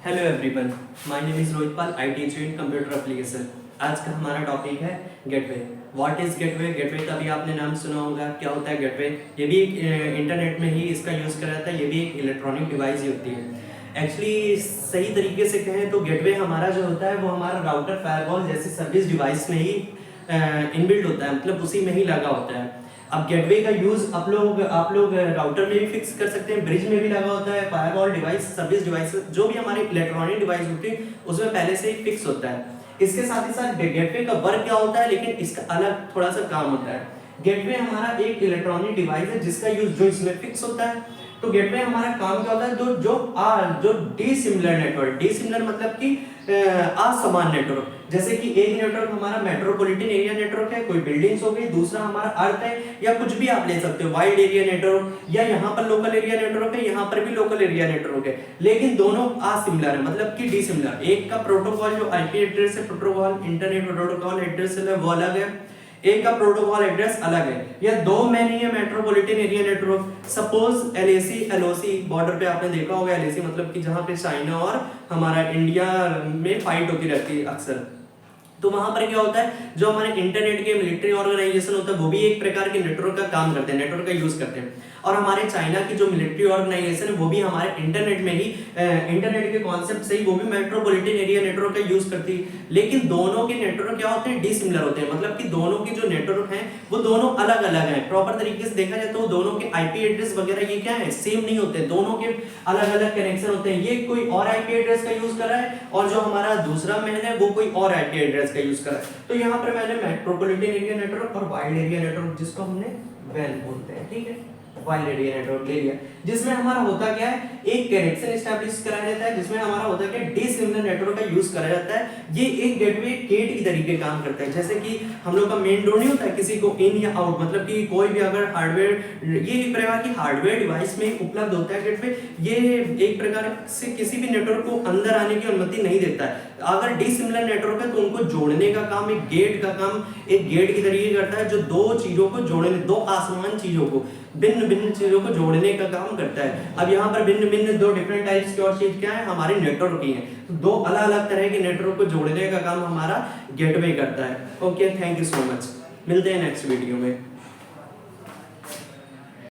Hello everyone, my name is Rohit Pal. I teach you in computer application. आज का हमारा topic है gateway. What is gateway? Gateway का भी आपने नाम सुना होगा। क्या होता है गेटवे? ये भी इंटरनेट में ही इसका यूज़ करा जाता है। ये भी एक इलेक्ट्रॉनिक डिवाइस ही होती है। एक्चुअली सही तरीके से कहें तो गेटवे हमारा जो होता है वो हमारा राउटर फायरवॉल जैसे सर्विस डिवाइस में ही इनबिल्ट होता है, मतलब उसी में ही लगा होता है। अब गेटवे का यूज आप लोग राउटर में भी फिक्स कर सकते हैं, ब्रिज में भी लगा होता है, फायरवॉल डिवाइस, सर्विस डिवाइस, जो भी हमारी इलेक्ट्रॉनिक डिवाइस होती है उसमें पहले से ही फिक्स होता है। इसके साथ ही साथ गेटवे का वर्क क्या होता है, लेकिन इसका अलग थोड़ा सा काम होता है। गेटवे हमारा एक इलेक्ट्रॉनिक डिवाइस है जिसका यूज जो इसमें फिक्स होता है। तो गेटवे हमारा काम क्या होता है, जो डिसिमिलर नेटवर्क, डिसिमिलर मतलब कि असमान नेटवर्क, जैसे कि एक नेटवर्क हमारा मेट्रोपॉलिटन एरिया नेटवर्क है, कोई बिल्डिंग्स हो गई, दूसरा हमारा अर्थ है, या कुछ भी आप ले सकते हो, वाइड एरिया नेटवर्क, या यहाँ पर लोकल एरिया नेटवर्क है, यहाँ पर भी लोकल एरिया नेटवर्क है, लेकिन दोनों असिमिलर है, मतलब कि डिसिमिलर। एक का प्रोटोकॉल जो आईपी एड्रेस है, प्रोटोकॉल इंटरनेट प्रोटोकॉल एड्रेस है वो अलग है, एक का प्रोटोकॉल एड्रेस अलग है। या दो में नहीं है metropolitan area network. Suppose LAC LOC, border पे आपने देखा होगा एलएसी मतलब कि जहां पे चाइना और हमारा इंडिया में फाइट होती रहती है अक्सर। तो वहां पर क्या होता है, जो हमारे इंटरनेट के मिलिट्री ऑर्गेनाइजेशन होता है वो भी एक प्रकार के नेटवर्क का काम करते हैं, नेटवर्क का यूज करते हैं। और हमारे चाइना की जो मिलिट्री ऑर्गेनाइजेशन है वो भी हमारे इंटरनेट में ही इंटरनेट के कॉन्सेप्ट से ही वो भी मेट्रोपॉलिटन एरिया नेटवर्क का यूज करती है। लेकिन दोनों के नेटवर्क क्या होते हैं, डिसिमिलर होते हैं, मतलब कि दोनों के जो नेटवर्क हैं वो दोनों अलग अलग हैं। प्रॉपर तरीके से देखा जाए तो दोनों के आईपी एड्रेस वगैरह ये क्या है, सेम नहीं होते, दोनों के अलग अलग कनेक्शन होते हैं। ये कोई और आईपी एड्रेस का यूज कर रहा है और जो हमारा दूसरा मैन है वो कोई और आईपी एड्रेस का यूज कर रहा है। तो यहाँ पर मैंने मेट्रोपॉलिटन एरिया नेटवर्क और वाइड एरिया नेटवर्क, जिसको हमने वैन बोलते हैं, ठीक है, वाइड एरिया नेटवर्क ले लिया, जिसमें हमारा होता क्या है, एक कनेक्शन एस्टैब्लिश कराया जाता है, जिसमें हमारा होता क्या है, डिसिमिलर नेटवर्क का यूज करा जाता है। ये एक गेटवे गेट की तरीके काम करता है, जैसे कि हम लोग का मेन डोर नहीं होता है, किसी को इन या आउट, मतलब कि कोई भी अगर हार्डवेयर, ये एक प्रकार की हार्डवेयर डिवाइस में उपलब्ध होता है गेटवे। ये एक प्रकार से किसी भी नेटवर्क को अंदर आने की अनुमति नहीं देता है। अगर डिसिमिलर नेटवर्क है तो उनको जोड़ने का काम एक गेट का काम एक गेट की तरीके करता है, जो दो चीजों को जोड़ने, दो आसमान चीजों को, भिन्न भिन्न चीजों को जोड़ने का काम करता है। अब यहाँ पर भिन्न भिन्न दो डिफरेंट टाइप्स की और चीज क्या है, हमारे नेटवर्क ही है। तो दो अलग अलग तरह के नेटवर्क को जोड़ने का काम हमारा गेटवे करता है। Okay, thank you so much. मिलते हैं नेक्स्ट वीडियो में।